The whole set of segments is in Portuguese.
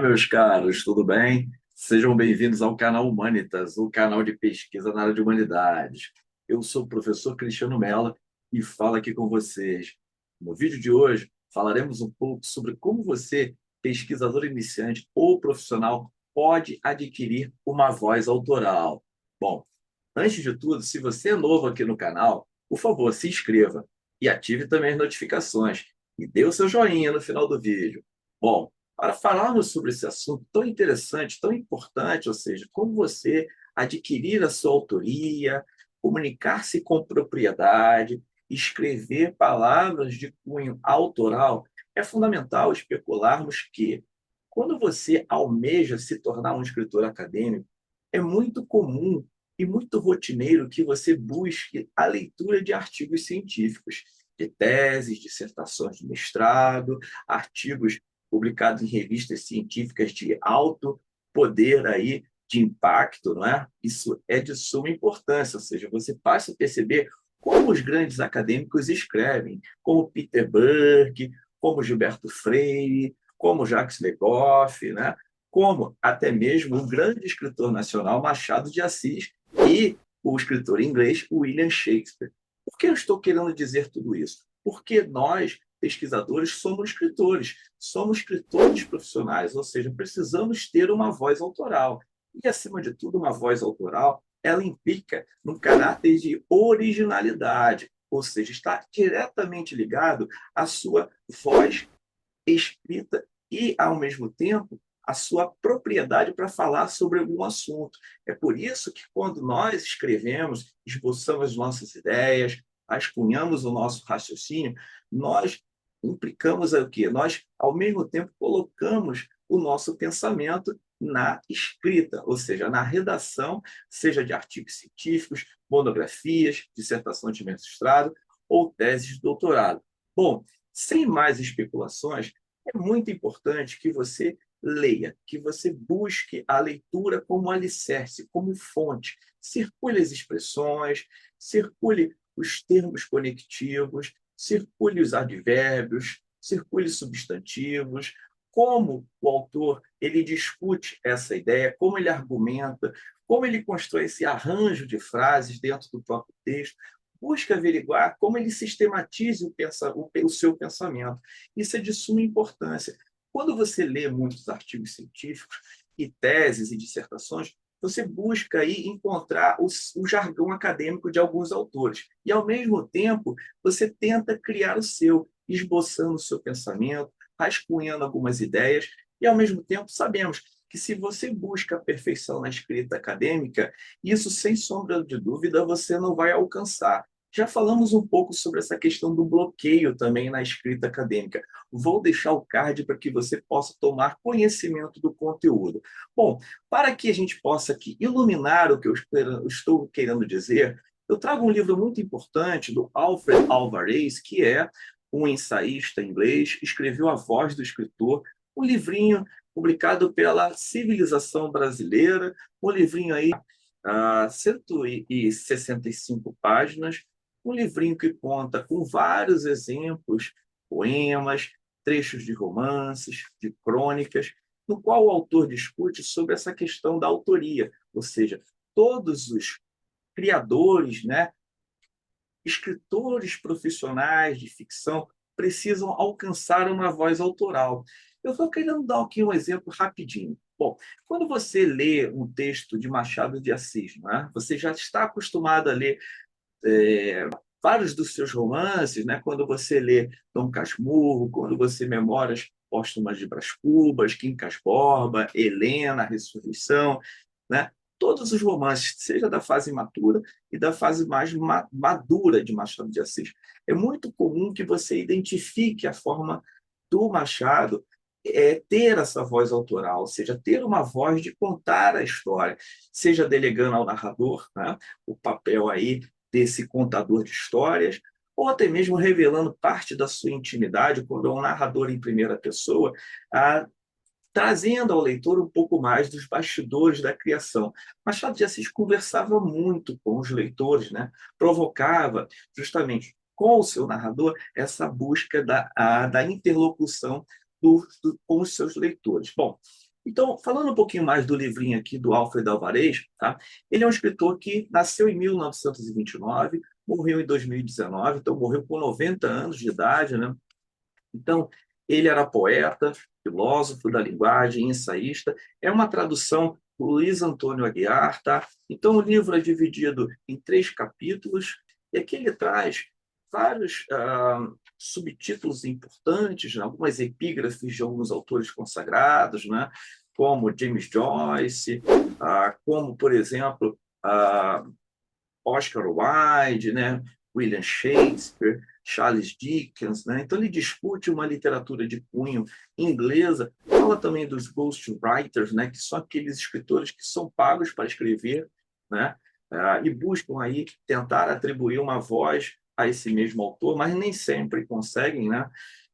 Meus caros, tudo bem? Sejam bem-vindos ao canal Humanitas, o canal de pesquisa na área de humanidades. Eu sou o professor Cristiano Mello e falo aqui com vocês. No vídeo de hoje, falaremos um pouco sobre como você, pesquisador iniciante ou profissional, pode adquirir uma voz autoral. Bom, antes de tudo, se você é novo aqui no canal, por favor, se inscreva e ative também as notificações e dê o seu joinha no final do vídeo. Bom, para falarmos sobre esse assunto tão interessante, tão importante, ou seja, como você adquirir a sua autoria, comunicar-se com propriedade, escrever palavras de cunho autoral, é fundamental especularmos que, quando você almeja se tornar um escritor acadêmico, é muito comum e muito rotineiro que você busque a leitura de artigos científicos, de teses, dissertações de mestrado, artigos publicados em revistas científicas de alto poder aí de impacto, não é? Isso é de suma importância, ou seja, você passa a perceber como os grandes acadêmicos escrevem, como Peter Burke, como Gilberto Freire, como Jacques Legoff, né? Como até mesmo o grande escritor nacional Machado de Assis e o escritor inglês William Shakespeare. Por que eu estou querendo dizer tudo isso? Porque nós, pesquisadores, somos escritores profissionais, ou seja, precisamos ter uma voz autoral. E, acima de tudo, uma voz autoral, ela implica no caráter de originalidade, ou seja, está diretamente ligado à sua voz escrita e, ao mesmo tempo, a sua propriedade para falar sobre algum assunto. É por isso que, quando nós escrevemos, esboçamos nossas ideias, rascunhamos o nosso raciocínio, nós implicamos o quê? Nós, ao mesmo tempo, colocamos o nosso pensamento na escrita, ou seja, na redação, seja de artigos científicos, monografias, dissertações de mestrado ou teses de doutorado. Bom, sem mais especulações, é muito importante que você leia, que você busque a leitura como alicerce, como fonte. Circule as expressões, circule os termos conectivos, circule os advérbios, circule substantivos, como o autor ele discute essa ideia, como ele argumenta, como ele constrói esse arranjo de frases dentro do próprio texto. Busca averiguar como ele sistematiza o seu pensamento. Isso é de suma importância. Quando você lê muitos artigos científicos e teses e dissertações, você busca aí encontrar o jargão acadêmico de alguns autores. E, ao mesmo tempo, você tenta criar o seu, esboçando o seu pensamento, rascunhando algumas ideias, e, ao mesmo tempo, sabemos que, se você busca a perfeição na escrita acadêmica, isso, sem sombra de dúvida, você não vai alcançar. Já falamos um pouco sobre essa questão do bloqueio também na escrita acadêmica. Vou deixar o card para que você possa tomar conhecimento do conteúdo. Bom, para que a gente possa aqui iluminar o que eu estou querendo dizer, eu trago um livro muito importante do Alfred Alvarez, que é um ensaísta inglês, escreveu A Voz do Escritor, um livrinho publicado pela Civilização Brasileira, um livrinho aí, 165 páginas, um livrinho que conta com vários exemplos, poemas, trechos de romances, de crônicas, no qual o autor discute sobre essa questão da autoria, ou seja, todos os criadores, né, escritores profissionais de ficção precisam alcançar uma voz autoral. Eu estou querendo dar aqui um exemplo rapidinho. Bom, quando você lê um texto de Machado de Assis, né, você já está acostumado a ler vários dos seus romances, né? Quando você lê Dom Casmurro, quando você Memórias Póstumas de Brás Cubas, Quincas Borba, Helena, a Ressurreição, né? Todos os romances, seja da fase imatura e da fase mais madura de Machado de Assis. É muito comum que você identifique a forma do Machado ter essa voz autoral, ou seja, ter uma voz de contar a história, seja delegando ao narrador, né, o papel aí desse contador de histórias, ou até mesmo revelando parte da sua intimidade, quando é um narrador em primeira pessoa, trazendo ao leitor um pouco mais dos bastidores da criação. Machado de Assis conversava muito com os leitores, né? Provocava justamente com o seu narrador essa busca da interlocução com os seus leitores. Bom, Então, falando um pouquinho mais do livrinho aqui do Alfred Alvarez, tá? Ele é um escritor que nasceu em 1929, morreu em 2019, então morreu com 90 anos de idade, né? Então, ele era poeta, filósofo da linguagem, ensaísta. É uma tradução do Luiz Antônio Aguiar, tá? Então, o livro é dividido em 3 capítulos, e aqui ele traz vários subtítulos importantes, né? Algumas epígrafes de alguns autores consagrados, né? Como James Joyce, como, por exemplo, Oscar Wilde, né? William Shakespeare, Charles Dickens, né? Então ele discute uma literatura de cunho inglesa, fala também dos ghostwriters, né? Que são aqueles escritores que são pagos para escrever, né? E buscam aí tentar atribuir uma voz a esse mesmo autor, mas nem sempre conseguem, né?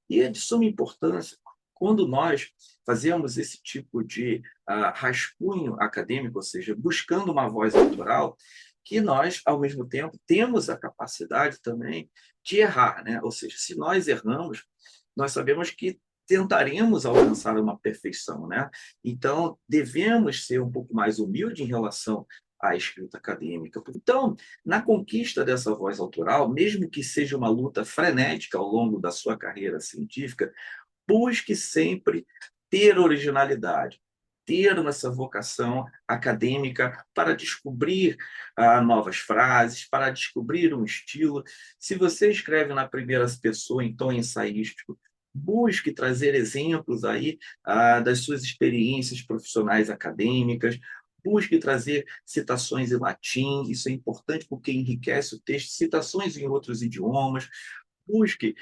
E é de suma importância quando nós fazemos esse tipo de rascunho acadêmico, ou seja, buscando uma voz autoral, que nós, ao mesmo tempo, temos a capacidade também de errar, né? Ou seja, se nós erramos, nós sabemos que tentaremos alcançar uma perfeição, né? Então, devemos ser um pouco mais humildes em relação à escrita acadêmica. Então, na conquista dessa voz autoral, mesmo que seja uma luta frenética ao longo da sua carreira científica, busque sempre ter originalidade, ter essa vocação acadêmica para descobrir novas frases, para descobrir um estilo. Se você escreve na primeira pessoa em tom ensaístico, busque trazer exemplos aí das suas experiências profissionais acadêmicas, busque trazer citações em latim, isso é importante porque enriquece o texto, citações em outros idiomas, busque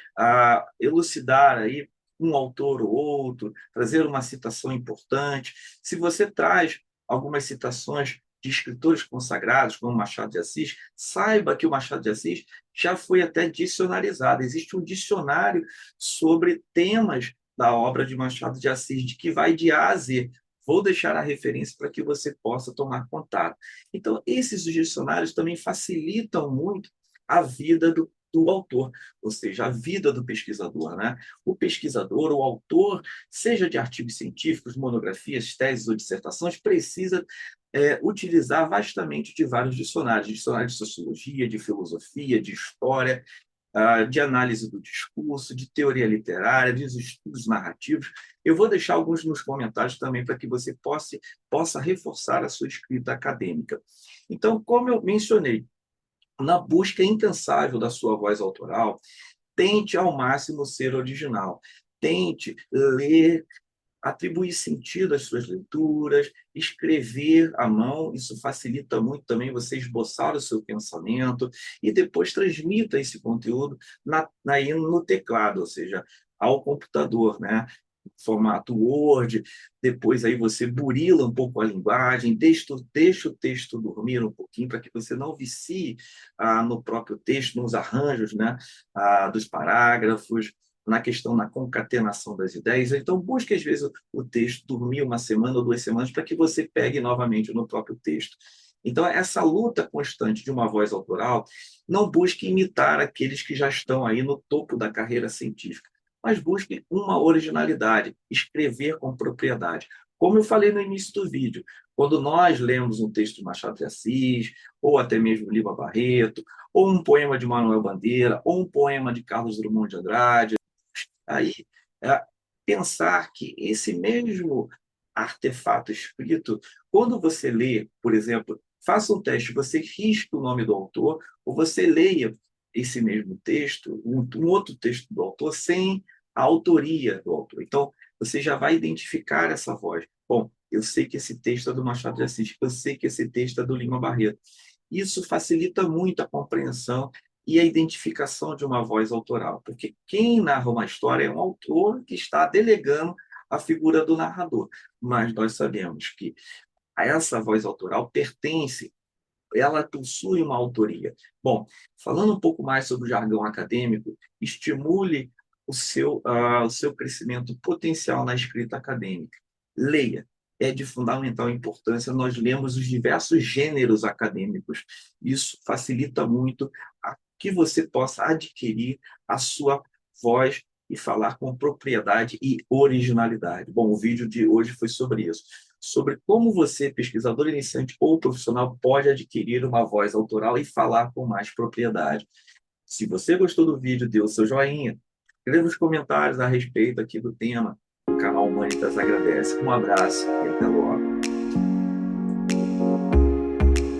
elucidar aí um autor ou outro, trazer uma citação importante. Se você traz algumas citações de escritores consagrados, como Machado de Assis, saiba que o Machado de Assis já foi até dicionarizado. Existe um dicionário sobre temas da obra de Machado de Assis, de que vai de A a Z. Vou deixar a referência para que você possa tomar contato. Então, esses dicionários também facilitam muito a vida do autor, ou seja, a vida do pesquisador, né? O pesquisador, o autor, seja de artigos científicos, monografias, teses ou dissertações, precisa utilizar vastamente de vários dicionários, dicionários de sociologia, de filosofia, de história, de análise do discurso, de teoria literária, de estudos narrativos. Eu vou deixar alguns nos comentários também para que você possa reforçar a sua escrita acadêmica. Então, como eu mencionei, na busca incansável da sua voz autoral, tente ao máximo ser original. Tente ler, atribuir sentido às suas leituras, escrever à mão, isso facilita muito também você esboçar o seu pensamento e depois transmita esse conteúdo no teclado, ou seja, ao computador, né? Formato Word, depois aí você burila um pouco a linguagem, deixa o texto dormir um pouquinho para que você não vicie no próprio texto, nos arranjos, né, dos parágrafos, na questão da concatenação das ideias. Então, busque, às vezes, o texto, dormir uma semana ou 2 semanas para que você pegue novamente no próprio texto. Então, essa luta constante de uma voz autoral, não busque imitar aqueles que já estão aí no topo da carreira científica, mas busque uma originalidade, escrever com propriedade. Como eu falei no início do vídeo, quando nós lemos um texto de Machado de Assis, ou até mesmo Lima Barreto, ou um poema de Manuel Bandeira, ou um poema de Carlos Drummond de Andrade, aí é, pensar que esse mesmo artefato escrito, quando você lê, por exemplo, faça um teste, você risca o nome do autor, ou você leia esse mesmo texto, um outro texto do autor, sem a autoria do autor. Então, você já vai identificar essa voz. Bom, eu sei que esse texto é do Machado de Assis, eu sei que esse texto é do Lima Barreto. Isso facilita muito a compreensão e a identificação de uma voz autoral, porque quem narra uma história é um autor que está delegando a figura do narrador, mas nós sabemos que a essa voz autoral pertence, ela possui uma autoria. Bom, falando um pouco mais sobre o jargão acadêmico, estimule o seu crescimento potencial na escrita acadêmica. Leia. É de fundamental importância nós lemos os diversos gêneros acadêmicos. Isso facilita muito a que você possa adquirir a sua voz e falar com propriedade e originalidade. Bom, o vídeo de hoje foi sobre isso, sobre como você, pesquisador iniciante ou profissional, pode adquirir uma voz autoral e falar com mais propriedade. Se você gostou do vídeo, dê o seu joinha, escreva os comentários a respeito aqui do tema. O canal Humanitas agradece. Um abraço e até logo.